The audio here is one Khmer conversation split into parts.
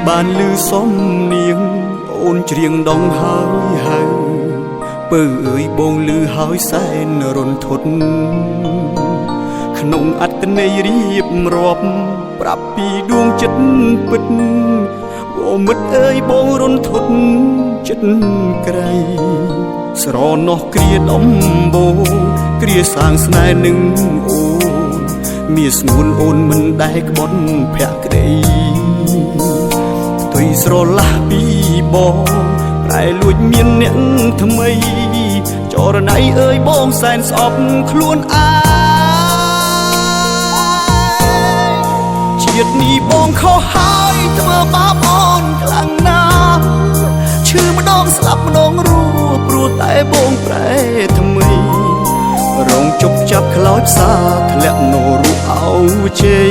បានលឺសំនៀងអូនច្រៀងដងហើយហៅពើអើយបងលឺហើយសែនរន្ធត់ក្នុងអត្តន័យរៀបរាប់ប្រាប់ពីដួងចិត្តពិតអូមិត្តអើយបងរន្ធត់ចិត្តក្រៃស្រណោះគ្រាដំបូងគ្រាសាងស្នេហ៍នឹងអូនមានស្ងួនអូនមិនដែលក្បត់ភក្តីទុយស្រឡះពីបងប្រែលួចមានអ្នកថ្មីចរណៃអើយបងសែនស្អប់ខ្លួនឯងជាតិនេះបងខុសហើយធ្វើបាបអូនខ្លាំងណាស់ឈឺម្ដងស្លាប់ម្ដងរស់ព្រោះតែបងប្រែថ្មីរងជប់ចាប់ខ្លោចផ្សាធ្លាក់នៅរូបអោជ័យ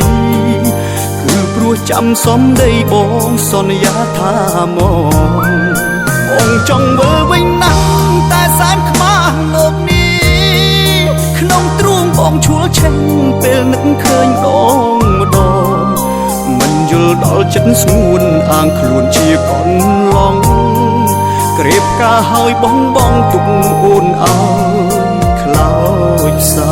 គឺព្រោះចាំសំដីបងសន្យាថាមកបងចង់មើលវិញណាស់តែសែនខ្មាស់លោកនេះក្នុងទ្រូងបងឈួលឆេញពេលនឹកឃើញដងម្ដងមិនយល់ដល់ចិត្តស្ងួនអាងខ្លួនជាកូនឡងក្រេបការហើយបងទុកអូនអើយខ្លោចសា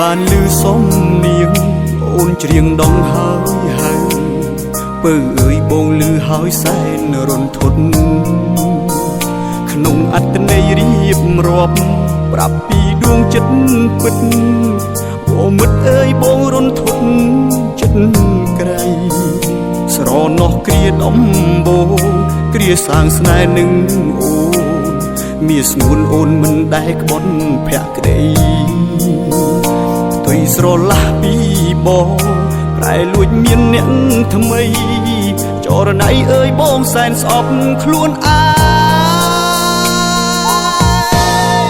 បានលឺសំនៀងអូនច្រៀងដងហើយហៅពើអើយបងលឺហើយសែនរន្ធត់ក្នុងអត្តន័យរៀបរាប់ប្រាប់ពីដួងចិត្តពិតអូមិត្តអើយបងរន្ធត់ចិត្តក្រៃស្រណោះគ្រាដំបូងគ្រាសាងស្នេហ៍នឹងអូនមានស្ងួនអូនមិនដែលក្បត់ភក្តីទុយស្រឡះពីបងប្រែលួចមានអ្នកថ្មីចរណៃអើយបងសែនស្អប់ខ្លួនឯង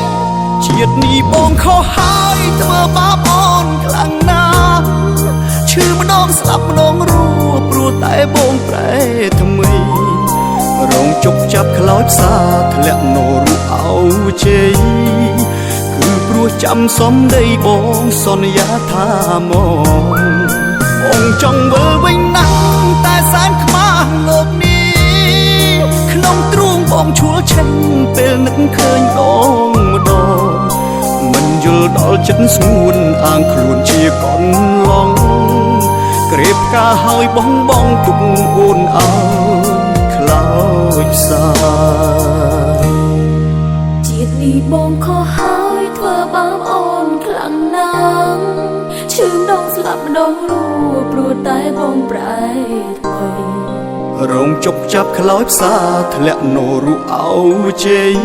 ជាតិនេះបងខុសហើយធ្វើបាបអូនខ្លាំងណាស់ឈឺម្ដងស្លាប់ម្ដងរស់ព្រោះតែបងប្រែថ្មីរងជប់ចាប់ខ្លោចផ្សាធ្លាក់នៅរូបអោជ័យគឺព្រោះចាំសំដីបងសន្យាថាមកបងចង់មើលវិញណាស់តែសែនខ្មាស់លោកនេះក្នុងទ្រូងបងឈួលឆេញពេលនឹកឃើញដងម្ដងមិនយល់ដល់ចិត្តស្ងួនអាងខ្លួនជាកូនឡងក្រេបការហើយបងទុកអូនអើយខ្លោចសាជាតិនេះបងខុសហើយធ្វើបាបអូនខ្លាំងណាស់ឈឺម្ដងស្លាប់ម្ដងរស់ព្រោះតែបងប្រែថ្មីរងជប់ចាប់ខ្លោចផ្សាធ្លាក់នៅរូបអោជ័យ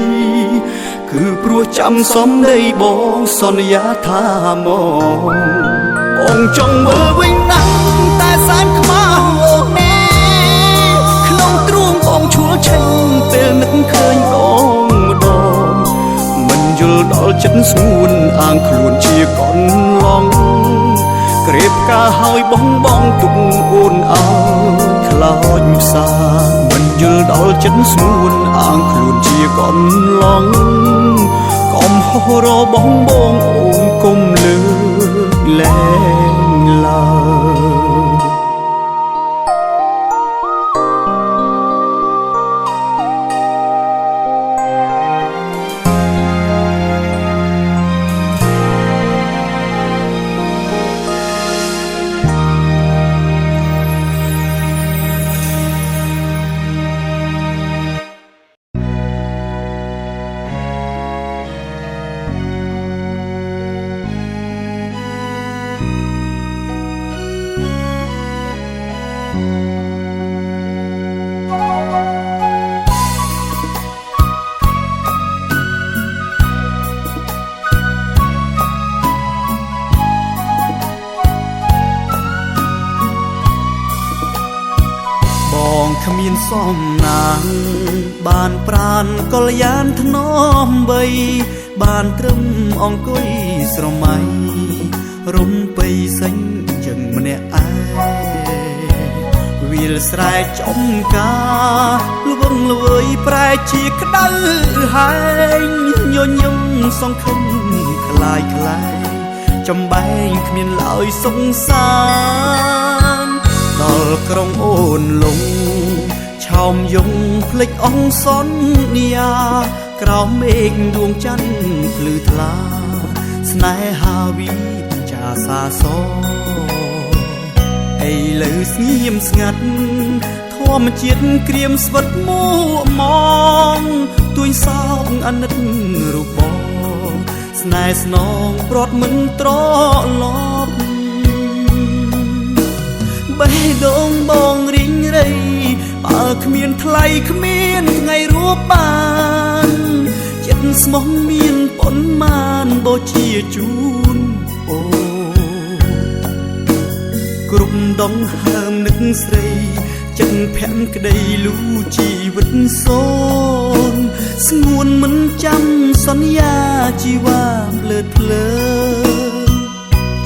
គឺព្រោះចាំសំដីបងសន្យាថាមកបងចង់មើលវិញណាស់តែសែនខ្មាស់លោកនេះក្នុងទ្រូងបងឈួលឆេញពេលនឹកឃើញដងម្ដងមិនយល់ដល់ចិត្តស្ងួនអាងខ្លួនជាកូនឡងក្រេបការហើយបងទុកអូនអើយខ្លោចផ្សាមិនយល់ដល់ចិត្តស្ងួនអាងខ្លួនជាកូនឡងកុំហោះរបងអូនគុំលើកលែងឡើយ សំណាងបានប្រានកល្យានធ្នមបីបានត្រឹមអង្គុយស្រមៃរំពៃសេញចឹងម្នាក់ឯងវាលស្រែចំការលវឹងលវើយប្រែជាក្តៅហែងញញឹមសង្ឃឹមคลายคลายចំបែងគ្មានឡើយសង្សារដល់ក្រុងអូនលងឆោមយងភ្លេចអងសន្យាក្រោមមេឃដួងច័ន្ទភ្លឺថ្លាស្នេហាវិចាសាសអីលើស្ងៀមស្ងាត់ធម្មជាតិក្រៀមស្វិតមួមងទួញសោកអាណិតរូបបងស្នេហ៍ស្នងព្រាត់មិនត្រឡប់បេះដូងបងរីងរៃបើគ្មានថ្លៃគ្មានថ្ងៃរួបបានចិត្តស្មោះមានប៉ុន្មានបូជាជូនអូគ្រប់ដងហើមនឹកស្រីចិត្តភាំងក្តីលូជីវិតសូនស្ងួនមិនចាំសន្យាជីវ៉ាភ្លើតភ្លើ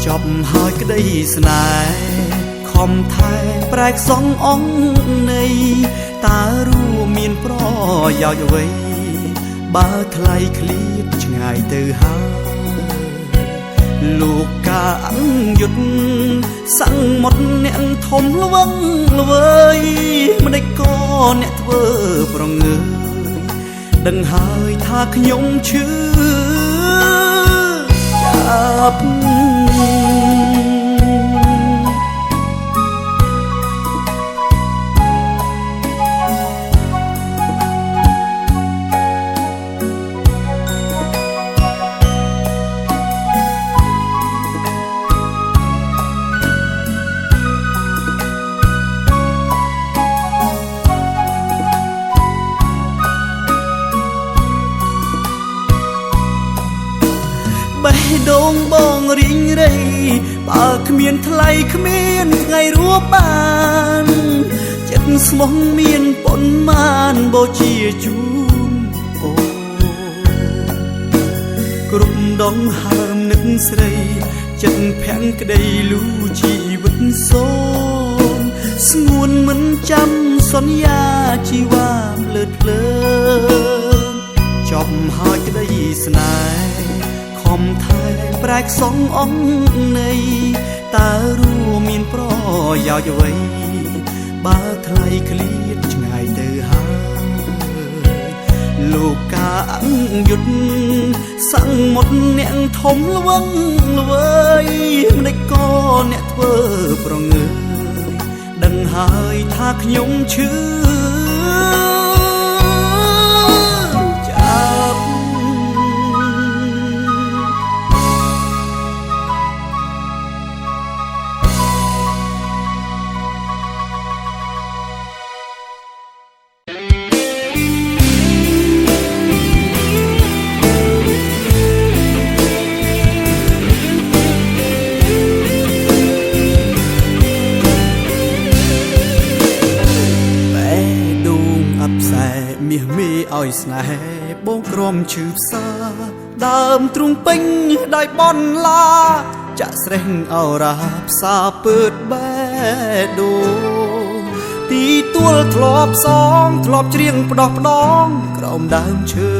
ចប់ហើយក្តីស្នេហ៍ខំថែប្រែកសងអង្គនៃតើរួមមានប្រយោជន៍អ្វីបើថ្លៃឃ្លៀតឆ្ងាយទៅហើយលោកកាអង្យុតសាំងមុតអ្នកធំល្វឹងល្វើយម្ដេចក៏អ្នកធ្វើប្រងើយដឹងហើយថាខ្ញុំឈឺចាប់បេះដូងបងរីងរៃបើគ្មានថ្លៃគ្មានថ្ងៃរួបបានចិត្តស្មោះមានប៉ុន្មានបូជាជូនអូគ្រប់ដងហើមនឹកស្រីចិត្តភាំងក្តីលូជីវិតសូនស្ងួនមិនចាំសន្យាជីវ៉ាភ្លើតភ្លើចប់ហើយក្តីស្នេហ៍ខំថែប្រែកសងអង្គនៃតើរួមមានប្រយោជន៍អ្វីបើថ្លៃឃ្លៀតឆ្ងាយទៅហើយលោកកាអង្យុតសាំងមុតអ្នកធំល្វឹងល្វើយម្ដេចក៏អ្នកធ្វើប្រងើយដឹងហើយថាខ្ញុំឈឺចាប់មាសមេឲ្យស្នេហ៍បងក្រំឈឺផ្សាដើមទ្រូងពេញដោយបនឡាចាក់ស្រេះអរ៉ាផ្សាពើតបេះដូងទីទួលធ្លាប់សងធ្លាប់ច្រៀងផ្ដោះផ្ដងក្រោមដើមឈើ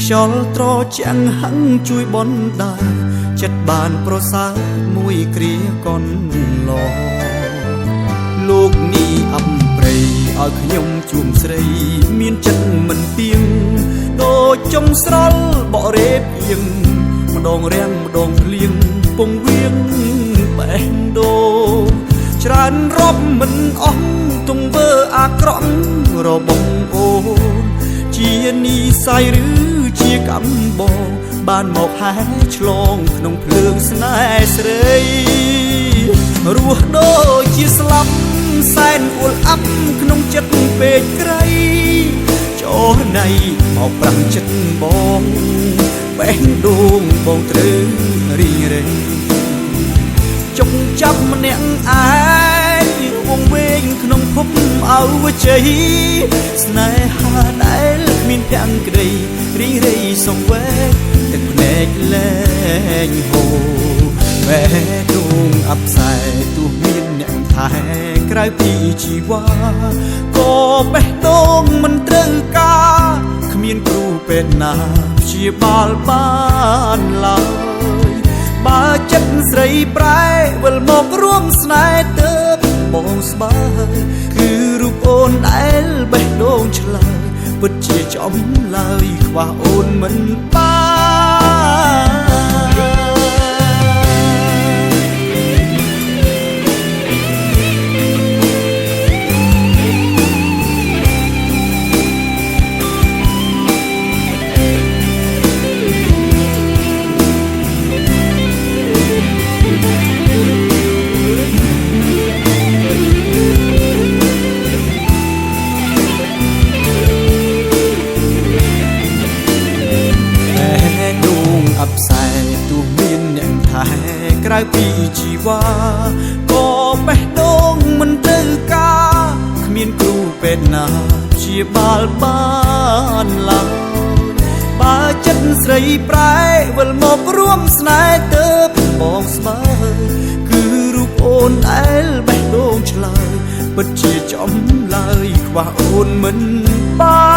ខ្យល់ត្រជាក់ហឹងជួយបនដែរចិត្តបានប្រសើរមួយគ្រាកនឡលោកនេះអំព្រៃឲ្យខ្ញុំជួមស្រីមានចិត្តមិនទៀងដូចចុងស្រល់បរេបៀងម្ដងរាំងម្ដងភ្លៀងពងវៀងបេះដូងច្រើនរាប់មិនអស់ទង្វើអាក្រក់របស់អូនជានិស័យឬជាកម្មបងបានមកហែឆ្លងក្នុងភ្លើងស្នេហ៍ស្រីរស់ដូចជាស្លាប់សែនអួលអាប់ក្នុងចិត្តពេកក្រៃចូលណៃមកប្រាំចិត្តបងបេះដូងបងត្រូវរីងរៃចុកចាប់ម្នាក់ឯងវង វែងក្នុងភពអវជ័យស្នេហាដែលគ្មានទាំងក្តីរីរៃសងវែកទឹកភ្នែកលែងហូរแม่ដងអបផ្សាយទោះមានអ្នកថែក្រៅពីជីវ៉ាក៏បេះដូងមិនត្រូវការគ្មានគ្រូពេទ្យណាព្យាបាលបានឡើយបើចិត្តស្រីប្រែវិលមករួមស្នេហ៍ទៅបងស្បើយគឺរូបអូនដែលបេះដូងឆ្លើយពិតជាចំឡើយខ្វះអូនមិនបានក្រៅពីជីវ៉ាក៏បេះដូងមិនត្រូវការគ្មានគ្រូពេទ្យណាព្យាបាលបានឡើយបើចិត្តស្រីប្រែវិលមករួមស្នេហ៍ទៅបងស្បើយគឺរូបអូនដែលបេះដូងឆ្លើយពិតជាចំឡើយខ្វះអូនមិនបាន